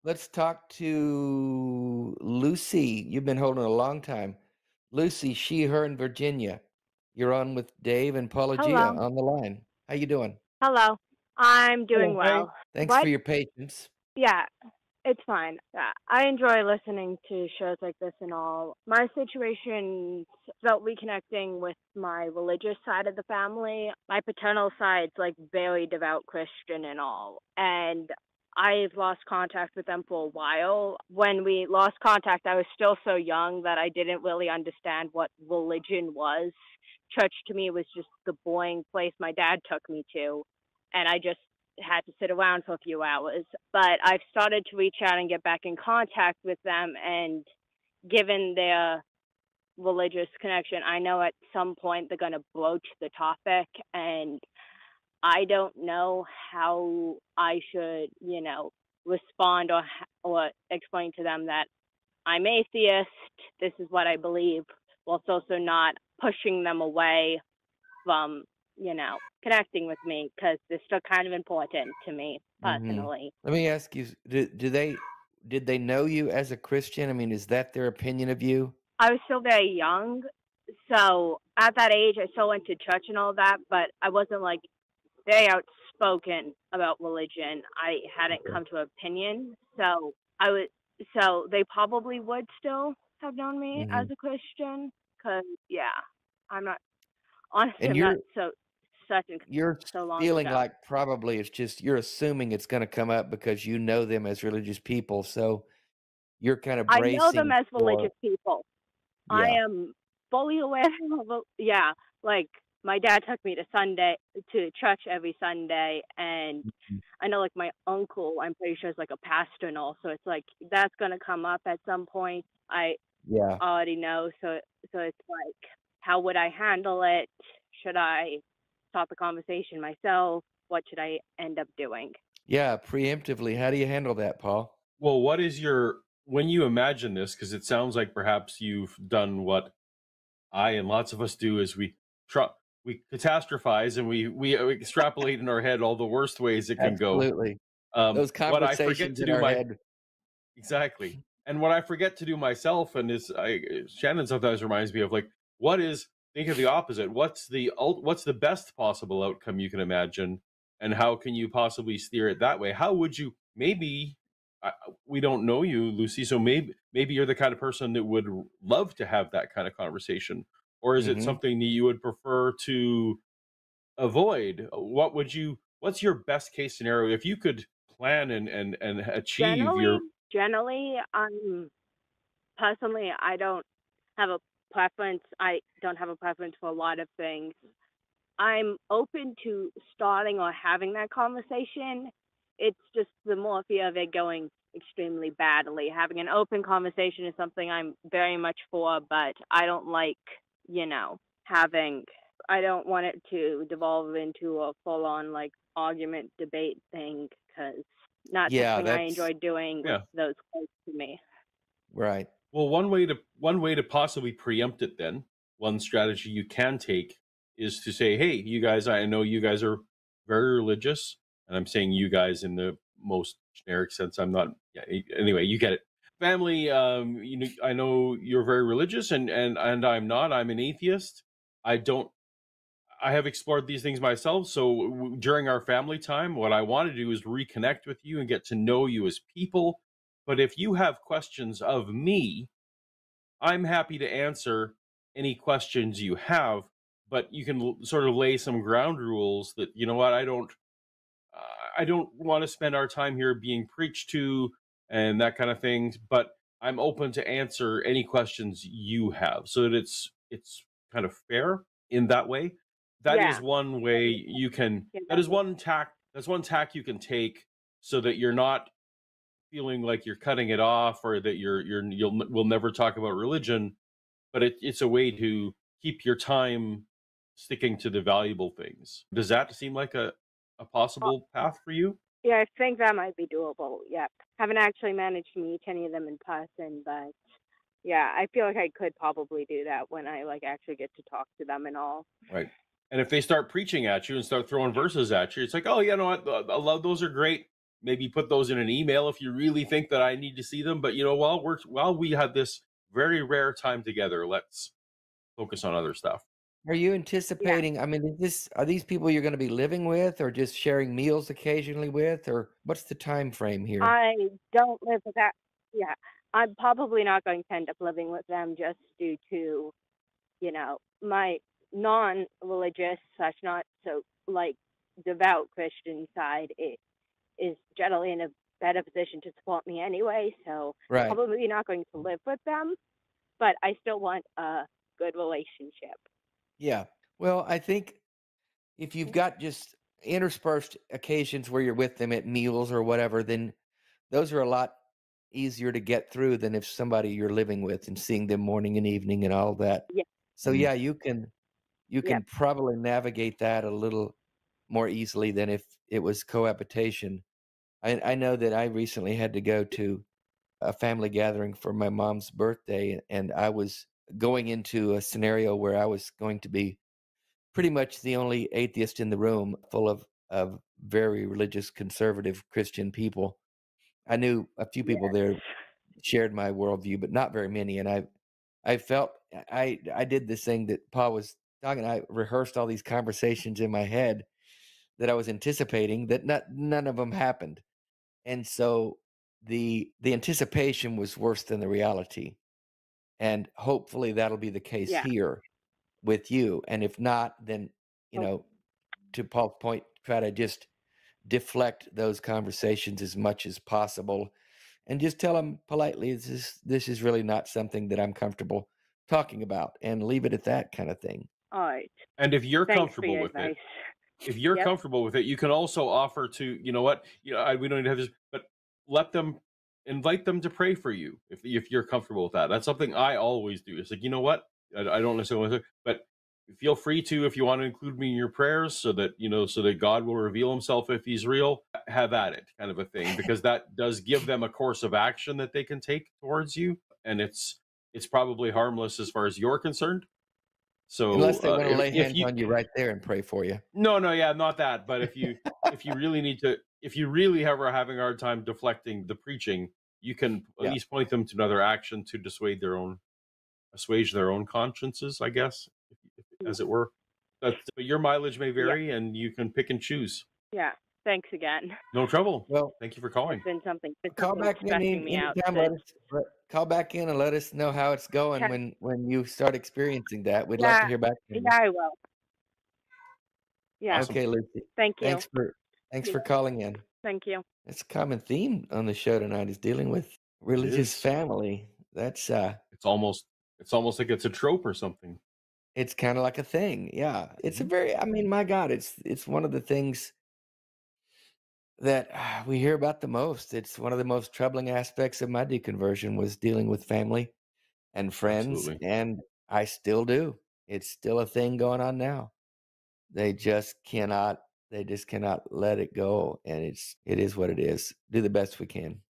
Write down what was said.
let's talk to Lucy. You've been holding a long time. Lucy, she, her, and Virginia. You're on with Dave and Paulogia Hello. on the line. How you doing? Hello. I'm doing Hello, hey. well. Thanks for What? your patience. Yeah, it's fine. I enjoy listening to shows like this and all. My situation about reconnecting with my religious side of the family. My paternal side's like very devout Christian and all. And I've lost contact with them for a while. When we lost contact, I was still so young that I didn't really understand what religion was. Church to me was just the boring place my dad took me to. And I just had to sit around for a few hours. But I've started to reach out and get back in contact with them. And given their religious connection, I know at some point they're going to broach the topic. And I don't know how I should, respond or explain to them that I'm atheist. This is what I believe, whilst also not pushing them away from, connecting with me because they're still kind of important to me Hmm. personally. Let me ask you: did they know you as a Christian? I mean, is that their opinion of you? I was still very young, so at that age, I still went to church and all that, but I wasn't like very outspoken about religion. I hadn't Okay. come to an opinion, so I would. So they probably would still have known me as Hmm. a Christian, because yeah, I'm not honestly. And I'm not you're so such in you're so long feeling ago. like probably it's just you're assuming it's going to come up because you know them as religious people, so you're kind of I know them bracing as for. religious people. I Yeah. am fully aware of yeah, like my dad took me to church every Sunday, and Mhm. I know like my uncle, I'm pretty sure is like a pastor and all, so it's like that's gonna come up at some point. I Yeah. already know, so it's like how would I handle it? Should I start the conversation myself? What should I end up doing? Yeah, preemptively, how do you handle that, Paul? Well, what is your when you imagine this? Because it sounds like perhaps you've done what I and lots of us do: is try, we catastrophize and we extrapolate in our head all the worst ways it can go. Absolutely. Those What I forget conversations to in do our head. exactly, and what I forget to do myself, and Shannon sometimes reminds me of, like, what is think of the opposite. What's the best possible outcome you can imagine, and how can you possibly steer it that way? How would you maybe? We don't know you, Lucy, so maybe you're the kind of person that would love to have that kind of conversation, or is it Mhm. something that you would prefer to avoid? What's your best case scenario if you could plan and achieve Generally, your generally, personally, I don't have a preference. I don't have a preference for a lot of things. I'm open to starting or having that conversation. It's just the more fear of it going extremely badly. Having an open conversation is something I'm very much for, but I don't like, having, I don't want it to devolve into a full on like argument debate thing because not Yeah, something I that's enjoy doing with yeah. those close to me. right. Well, one way to possibly preempt it, then one strategy you can take is to say, "Hey, you guys, I know you guys are very religious, and I'm saying you guys in the most generic sense. I'm not. Yeah, anyway, you get it. Family, I know you're very religious, and I'm not. I'm an atheist. I don't. I have explored these things myself. So during our family time, what I want to do is reconnect with you and get to know you as people. But if you have questions of me, I'm happy to answer any questions you have, but you can sort of lay some ground rules that, you know what, I don't want to spend our time here being preached to and that kind of thing, but I'm open to answer any questions you have so that it's kind of fair in that way. That is Yeah, one that way makes you can yeah, that that is makes one tack you can take so that you're not feeling like you're cutting it off or that we'll never talk about religion, but it's a way to keep your time sticking to the valuable things. Does that seem like a possible path for you? yeah, I think that might be doable. Yeah. Haven't actually managed to meet any of them in person, but yeah, I feel like I could probably do that when I like actually get to talk to them and all. Right. And if they start preaching at you and start throwing verses at you, it's like, oh, you know what? I love those are great. maybe put those in an email if you really think that I need to see them. But while we have this very rare time together, let's focus on other stuff. Are you Yeah. anticipating, I mean, are these people you're gonna be living with or just sharing meals occasionally with, or what's the time frame here? I don't live with that. Yeah. I'm probably not going to end up living with them just due to, my non-religious slash not so like devout Christian side. It is generally in a better position to support me anyway, so Right. probably not going to live with them, but I still want a good relationship. Yeah. Well, I think if you've got just interspersed occasions where you're with them at meals or whatever, then those are a lot easier to get through than if somebody you're living with and seeing them morning and evening and all that. Yeah, So Mhm. yeah, you yeah, can probably navigate that a little more easily than if it was cohabitation. I know that I recently had to go to a family gathering for my mom's birthday, and I was going into a scenario where I was going to be pretty much the only atheist in the room, full of very religious, conservative Christian people. I knew a few people yes. there shared my worldview, but not very many. And I felt I did this thing that Paul was talking. I rehearsed all these conversations in my head that I was anticipating that none of them happened. And so the anticipation was worse than the reality. And hopefully that'll be the case Yeah. here with you. And if not, then, you Oh, know, to Paul's point, try to just deflect those conversations as much as possible and just tell them politely, this is really not something that I'm comfortable talking about, and leave it at that kind of thing. all right. And if you're Thanks for comfortable your with it, advice. if you're Yep. comfortable with it, you can also offer to, you know what, we don't need to have this, but let them invite them to pray for you if you're comfortable with that. That's something I always do. It's like, you know what, I don't necessarily want to, but feel free to, if you want to include me in your prayers, so that so that God will reveal Himself if He's real. Have at it, kind of a thing, because that does give them a course of action that they can take towards you, and it's probably harmless as far as you're concerned. So Unless they wanna lay if hands you on you right there and pray for you. no, yeah, not that. But if you really need to, if you really are having a hard time deflecting the preaching, you can at Yeah, least point them to another action to assuage their own consciences, I guess, Yeah. as it were. But your mileage may Yeah. vary, and you can pick and choose. Yeah. Thanks again. No trouble. well, Thank you for It's calling. been call something back in stressing me out anytime, since. call back in and let us know how it's going Okay. when you start experiencing that. We'd love to Yeah. hear back Yeah, from you. I will. Yeah. Awesome. Okay, Lucy. Thank you. Thanks for calling in. Thank you. It's a common theme on the show tonight is dealing with It religious is. family. That's It's almost like it's a trope or something. it's kinda like a thing, yeah. It's a Mhm. very I mean, my god, it's one of the things that we hear about the most. It's one of the most troubling aspects of my deconversion was dealing with family and friends, Absolutely. and I still do. It's still a thing going on now. They just cannot let it go, and it is what it is. Do the best we can.